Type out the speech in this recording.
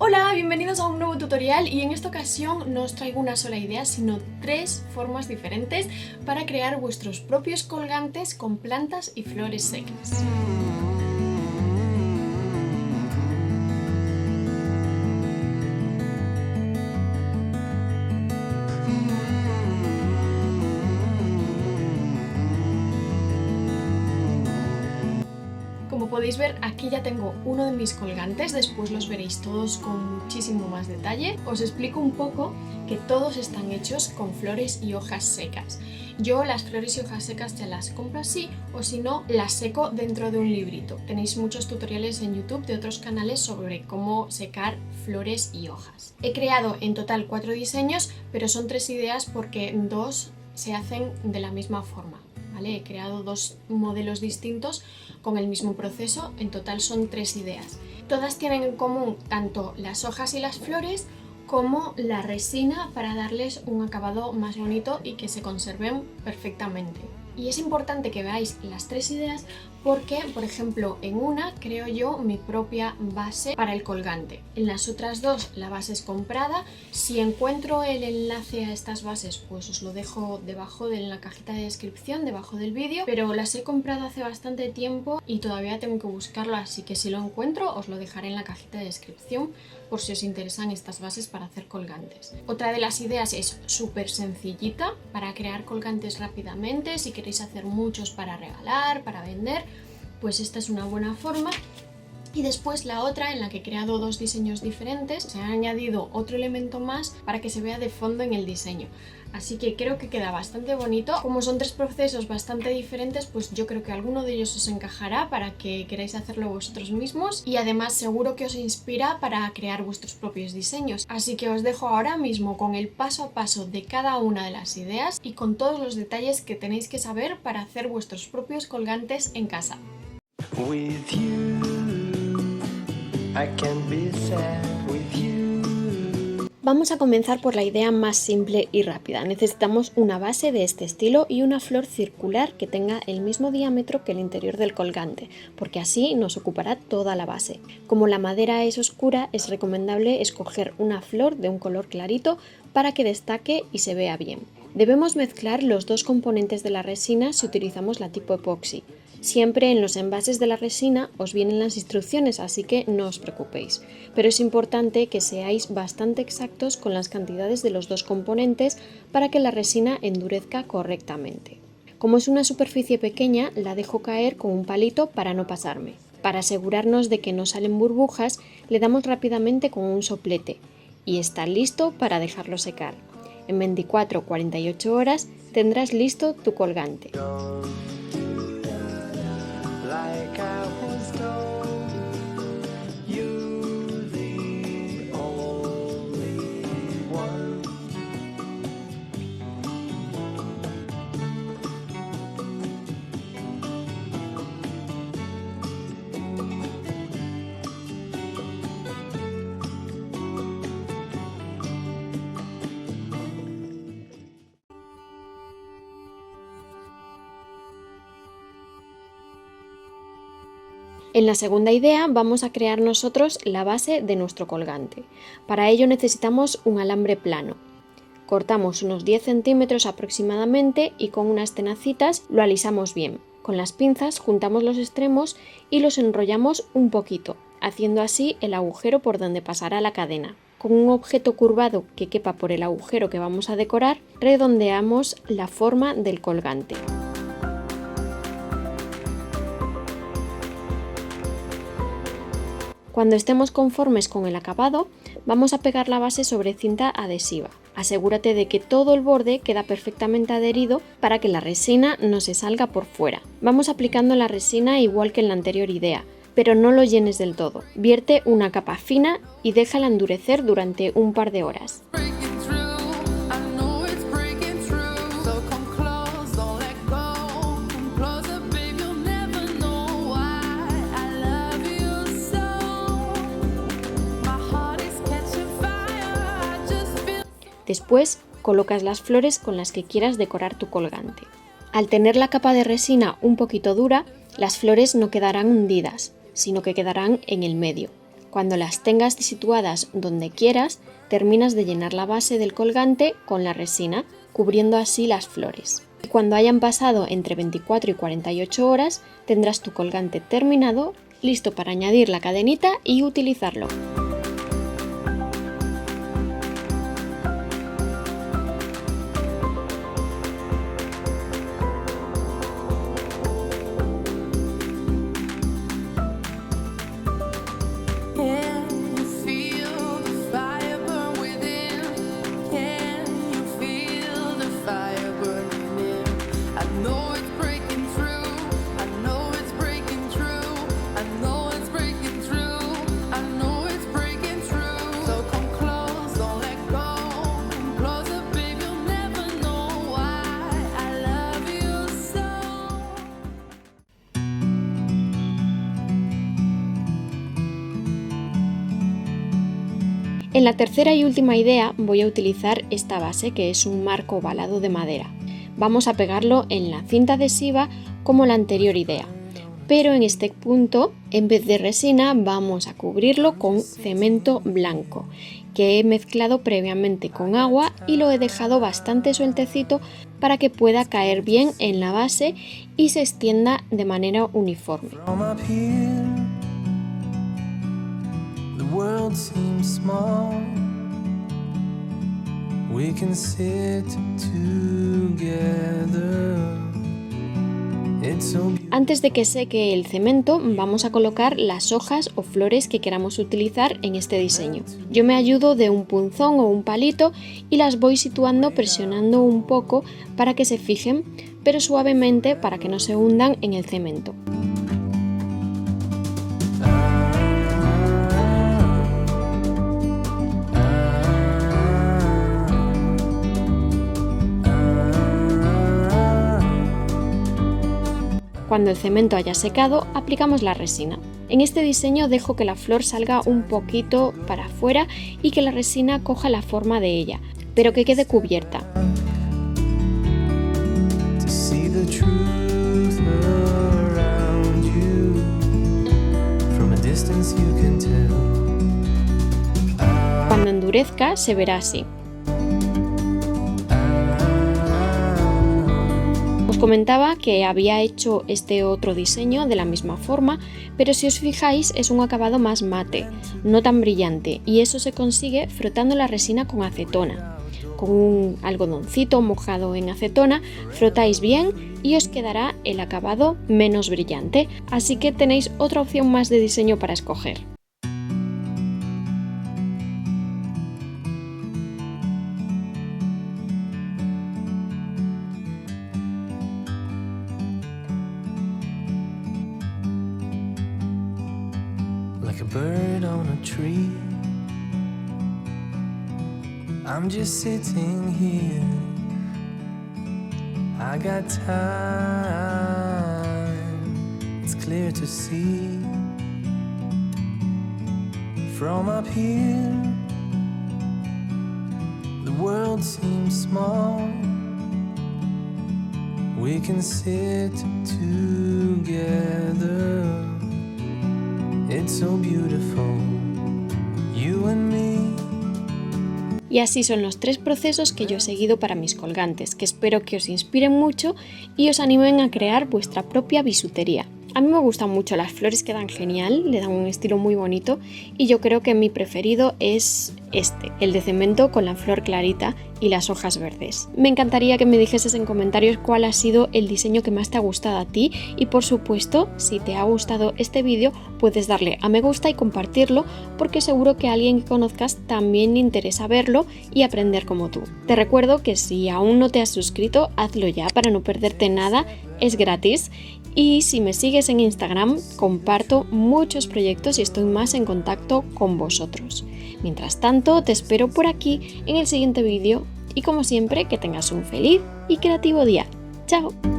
Hola, bienvenidos a un nuevo tutorial y en esta ocasión no os traigo una sola idea, sino 3 formas diferentes para crear vuestros propios colgantes con plantas y flores secas. Como podéis ver, aquí ya tengo uno de mis colgantes, después los veréis todos con muchísimo más detalle. Os explico un poco que todos están hechos con flores y hojas secas. Yo las flores y hojas secas ya las compro así, o si no, las seco dentro de un librito. Tenéis muchos tutoriales en YouTube de otros canales sobre cómo secar flores y hojas. He creado en total 4 diseños, pero son 3 ideas porque 2 se hacen de la misma forma. ¿Vale? He creado 2 modelos distintos con el mismo proceso, en total son 3 ideas. Todas tienen en común tanto las hojas y las flores como la resina para darles un acabado más bonito y que se conserven perfectamente. Y es importante que veáis las 3 ideas porque, por ejemplo, en una creo yo mi propia base para el colgante. En las otras 2 la base es comprada. Si encuentro el enlace a estas bases, pues os lo dejo debajo de la cajita de descripción, debajo del vídeo. Pero las he comprado hace bastante tiempo y todavía tengo que buscarlo, así que si lo encuentro os lo dejaré en la cajita de descripción por si os interesan estas bases para hacer colgantes. Otra de las ideas es súper sencillita para crear colgantes rápidamente. Si queréis hacer muchos para regalar, para vender, pues esta es una buena forma. Y después la otra, en la que he creado 2 diseños diferentes, se ha añadido otro elemento más para que se vea de fondo en el diseño. Así que creo que queda bastante bonito. Como son 3 procesos bastante diferentes, pues yo creo que alguno de ellos os encajará para que queráis hacerlo vosotros mismos. Y además seguro que os inspira para crear vuestros propios diseños. Así que os dejo ahora mismo con el paso a paso de cada una de las ideas y con todos los detalles que tenéis que saber para hacer vuestros propios colgantes en casa. With you, I can be sad with you. Vamos a comenzar por la idea más simple y rápida. Necesitamos una base de este estilo y una flor circular que tenga el mismo diámetro que el interior del colgante, porque así nos ocupará toda la base. Como la madera es oscura, es recomendable escoger una flor de un color clarito para que destaque y se vea bien. Debemos mezclar los 2 componentes de la resina si utilizamos la tipo epoxi. Siempre en los envases de la resina os vienen las instrucciones, así que no os preocupéis. Pero es importante que seáis bastante exactos con las cantidades de los 2 componentes para que la resina endurezca correctamente. Como es una superficie pequeña, la dejo caer con un palito para no pasarme. Para asegurarnos de que no salen burbujas, le damos rápidamente con un soplete y está listo para dejarlo secar. En 24 o 48 horas tendrás listo tu colgante. Like I was told, you're the only one. En la segunda idea vamos a crear nosotros la base de nuestro colgante. Para ello necesitamos un alambre plano. Cortamos unos 10 centímetros aproximadamente y con unas tenacitas lo alisamos bien. Con las pinzas juntamos los extremos y los enrollamos un poquito, haciendo así el agujero por donde pasará la cadena. Con un objeto curvado que quepa por el agujero que vamos a decorar, redondeamos la forma del colgante. Cuando estemos conformes con el acabado, vamos a pegar la base sobre cinta adhesiva. Asegúrate de que todo el borde queda perfectamente adherido para que la resina no se salga por fuera. Vamos aplicando la resina igual que en la anterior idea, pero no lo llenes del todo. Vierte una capa fina y déjala endurecer durante un par de horas. Después colocas las flores con las que quieras decorar tu colgante. Al tener la capa de resina un poquito dura, las flores no quedarán hundidas, sino que quedarán en el medio. Cuando las tengas situadas donde quieras, terminas de llenar la base del colgante con la resina, cubriendo así las flores. Cuando hayan pasado entre 24 y 48 horas, tendrás tu colgante terminado, listo para añadir la cadenita y utilizarlo. En la tercera y última idea voy a utilizar esta base, que es un marco ovalado de madera. Vamos a pegarlo en la cinta adhesiva como la anterior idea, pero en este punto, en vez de resina, vamos a cubrirlo con cemento blanco, que he mezclado previamente con agua y lo he dejado bastante sueltecito para que pueda caer bien en la base y se extienda de manera uniforme. World seems small. We can sit together. Antes de que seque el cemento, vamos a colocar las hojas o flores que queramos utilizar en este diseño. Yo me ayudo de un punzón o un palito y las voy situando presionando un poco para que se fijen, pero suavemente para que no se hundan en el cemento. Cuando el cemento haya secado, aplicamos la resina. En este diseño dejo que la flor salga un poquito para afuera y que la resina coja la forma de ella, pero que quede cubierta. Cuando endurezca, se verá así. Os comentaba que había hecho este otro diseño de la misma forma, pero si os fijáis es un acabado más mate, no tan brillante, y eso se consigue frotando la resina con acetona. Con un algodoncito mojado en acetona frotáis bien y os quedará el acabado menos brillante, así que tenéis otra opción más de diseño para escoger. Like a bird on a tree, I'm just sitting here. I got time, it's clear to see. From up here, the world seems small. We can sit together. It's so beautiful, you and me. Y así son los 3 procesos que yo he seguido para mis colgantes, que espero que os inspiren mucho y os animen a crear vuestra propia bisutería. A mí me gustan mucho, las flores quedan genial, le dan un estilo muy bonito y yo creo que mi preferido es este, el de cemento con la flor clarita y las hojas verdes. Me encantaría que me dijeses en comentarios cuál ha sido el diseño que más te ha gustado a ti y por supuesto, si te ha gustado este vídeo puedes darle a me gusta y compartirlo porque seguro que a alguien que conozcas también le interesa verlo y aprender como tú. Te recuerdo que si aún no te has suscrito, hazlo ya para no perderte nada, es gratis. Y si me sigues en Instagram, comparto muchos proyectos y estoy más en contacto con vosotros. Mientras tanto, te espero por aquí en el siguiente vídeo y como siempre, que tengas un feliz y creativo día. ¡Chao!